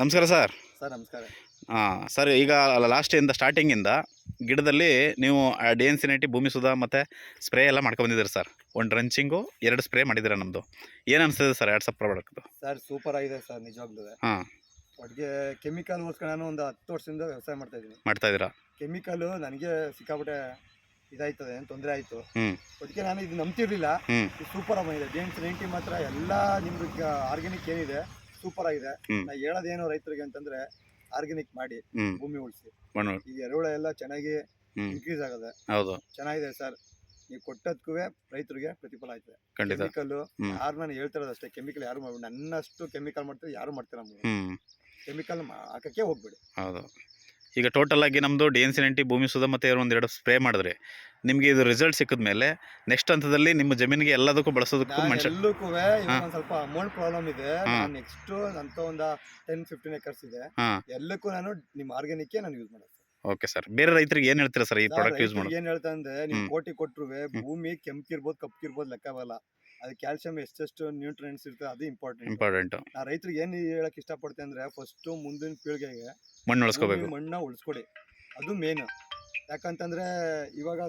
ನಮಸ್ಕಾರ sir. Sir ನಮಸ್ಕಾರ. Sir ಈಗ ಲಾಸ್ಟಿಂದ ಸ್ಟಾರ್ಟಿಂಗಿಂದ ಗಿಡದಲ್ಲಿ ನೀವು ಡಿ.ಎನ್.ಸಿ. ಭೂಮಿ ಸುಧಾ ಮತ್ತು ಸ್ಪ್ರೇ ಎಲ್ಲ ಮಾಡ್ಕೊಂಬಂದಿದ್ದೀರಿ ಸರ್. ಒಂದು ಡ್ರಂಚಿಂಗು 2 ಸ್ಪ್ರೇ ಮಾಡಿದ್ದೀರ ನಮ್ಮದು. ಏನು ಅನಿಸ್ತದೆ ಸರ್ ವಾಟ್ಸಪ್ ಪ್ರಾಡಕ್ಟ್ದು? ಸರ್ ಸೂಪರ್ ಆಗಿದೆ ಸರ್ ನಿಜವಾಗ್ಲೂ. ಹಾಂ, ಒಟ್ಟಿಗೆ ಕೆಮಿಕಲ್ಗೋಸ್ಕರ ನಾನು ಒಂದು 10 ವರ್ಷದಿಂದ ವ್ಯವಸಾಯ ಮಾಡ್ತಾ ಇದ್ದೀನಿ. ಮಾಡ್ತಾಯಿದ್ದೀರಾ? ಕೆಮಿಕಲ್ಲು ನನಗೆ ಸಿಕ್ಕಾಪಟ್ಟೆ ಇದಾಯ್ತದೆ, ತೊಂದರೆ ಆಯಿತು. ಹ್ಞೂ ಒಟ್ಟಿಗೆ ನಾನು ಇದು ನಂಬ್ತಿರ್ಲಿಲ್ಲ. ಹ್ಞೂ ಇದು ಸೂಪರ್ ಆಗಿದೆ. ಡಿ.ಎನ್.ಸಿ. ಮಾತ್ರ ಎಲ್ಲ ನಿಮ್ದು ಆರ್ಗ್ಯಾನಿಕ್ ಏನಿದೆ ಸೂಪರ್ ಆಗಿದೆ. ಹ್ಞೂ ನಾ ಹೇಳೋದೇನು ರೈತರಿಗೆ ಅಂತಂದರೆ ಆರ್ಗ್ಯಾನಿಕ್ ಮಾಡಿ ಹ್ಞೂ ಭೂಮಿ ಉಳಿಸಿ. ಮಣ್ಣು ಈ ಎರೆಹುಳ ಎಲ್ಲ ಚೆನ್ನಾಗಿ ಹ್ಞೂ ಇನ್ಕ್ರೀಸ್ ಆಗಿದೆ. ಹೌದು, ಚೆನ್ನಾಗಿದೆ ಸರ್. ನೀವು ಕೊಟ್ಟದಕ್ಕೂ ರೈತರಿಗೆ ಪ್ರತಿಫಲ ಆಯ್ತದೆ. ಖಂಡಿತ. ಕೆಮಿಕಲ್ಲು ಹ್ಞೂ ಯಾರು ನಾನು ಹೇಳ್ತಿರೋದು ಅಷ್ಟೇ, ಕೆಮಿಕಲ್ ಯಾರು ಮಾಡ್ಬೇಡಿ. ನನ್ನಷ್ಟು ಕೆಮಿಕಲ್ ಮಾಡ್ತಾರೆ ಯಾರು ಮಾಡ್ತೀರ ನಮಗೆ. ಹ್ಞೂ ಕೆಮಿಕಲ್ ಹಾಕಕ್ಕೆ ಹೋಗ್ಬೇಡಿ. ಹೌದು. ಈಗ ಟೋಟಲಾಗಿ ನಮ್ಮದು ಡಿ.ಎನ್.ಸಿ. ಭೂಮಿ ಸುಧಾ ಮತ್ತು 1-2 ಸ್ಪ್ರೇ ಮಾಡಿದ್ರಿ. ನಿಮಗೆ ಇದು ರಿಸಲ್ಟ್ ಸಿಕ್ಕಿದ ಮೇಲೆ ನೆಕ್ಸ್ಟ್ ಹಂತದಲ್ಲಿ ನಿಮ್ಮ ಜಮೀನಿಗೆ ಎಲ್ಲದಕ್ಕೂ ಬಳಸೋದಕ್ಕೂ ನಾನು ಮನುಷ್ಯ. ಎಲ್ಲಕ್ಕೂ ಇವಾಗ ಹಾಂ ಒಂದು ಸ್ವಲ್ಪ ಅಮೌಂಟ್ ಪ್ರಾಬ್ಲಮ್ ಇದೆ. ಹಾಂ ನಾನು ನೆಕ್ಸ್ಟ್ ಅಂತ ಒಂದು 10-15 ಎಕರ್ಸ್ ಇದೆ. ಹಾಂ ಎಲ್ಲಕ್ಕೂ ನಾನು ನಿಮ್ಮ ಆರ್ಗ್ಯಾನಿಕ್ ನಾನು ಯೂಸ್ ಮಾಡೋದು. Okay sir. ಬೇರೆ ರೈತರಿಗೆ ಏನು ಹೇಳ್ತೀರಾ ಸರ್ ಈ ಸರ್ ಪ್ರಾಡಕ್ಟ್ ಯೂಸ್ ರೈತರಿಗೆ ಮಾಡೋದು? ಏನು ಹೇಳ್ತಾ ಅಂದ್ರೆ, ನೀವು ಹ್ಞೂ ಕೋಟಿ ಕೊಟ್ಟರು ಹ್ಞೂ ಭೂಮಿ ಕೆಂಪಿರ್ಬೋದು ಕಪ್ಪಿರ್ಬೋದು ಲೆಕ್ಕ ಬರಲ್ಲ. ಅದು ಕ್ಯಾಲ್ಸಿಯಂ ಎಷ್ಟೆಷ್ಟು ನ್ಯೂಟ್ರಿಯೆಂಟ್ಸ್ ಇರ್ತದೆ ಅದು ಇಂಪಾರ್ಟೆಂಟ್. ಇಂಪಾರ್ಟೆಂಟು. ನಾ ರೈತರಿಗೆ ಏನು ಹೇಳಕ್ ಇಷ್ಟಪಡ್ತೇನೆ ಅಂದ್ರೆ, ಫಸ್ಟು ಮುಂದಿನ ಪೀಳಿಗೆಗೆ ಮಣ್ಣು ಭೂಮಿ ಉಳಿಸ್ಕೋಬೇಕು. ಮಣ್ಣ ಉಳಿಸ್ಕೊಡಿ. ಅದು ಮೇನ್. ಯಾಕಂತಂದ್ರೆ ಇವಾಗ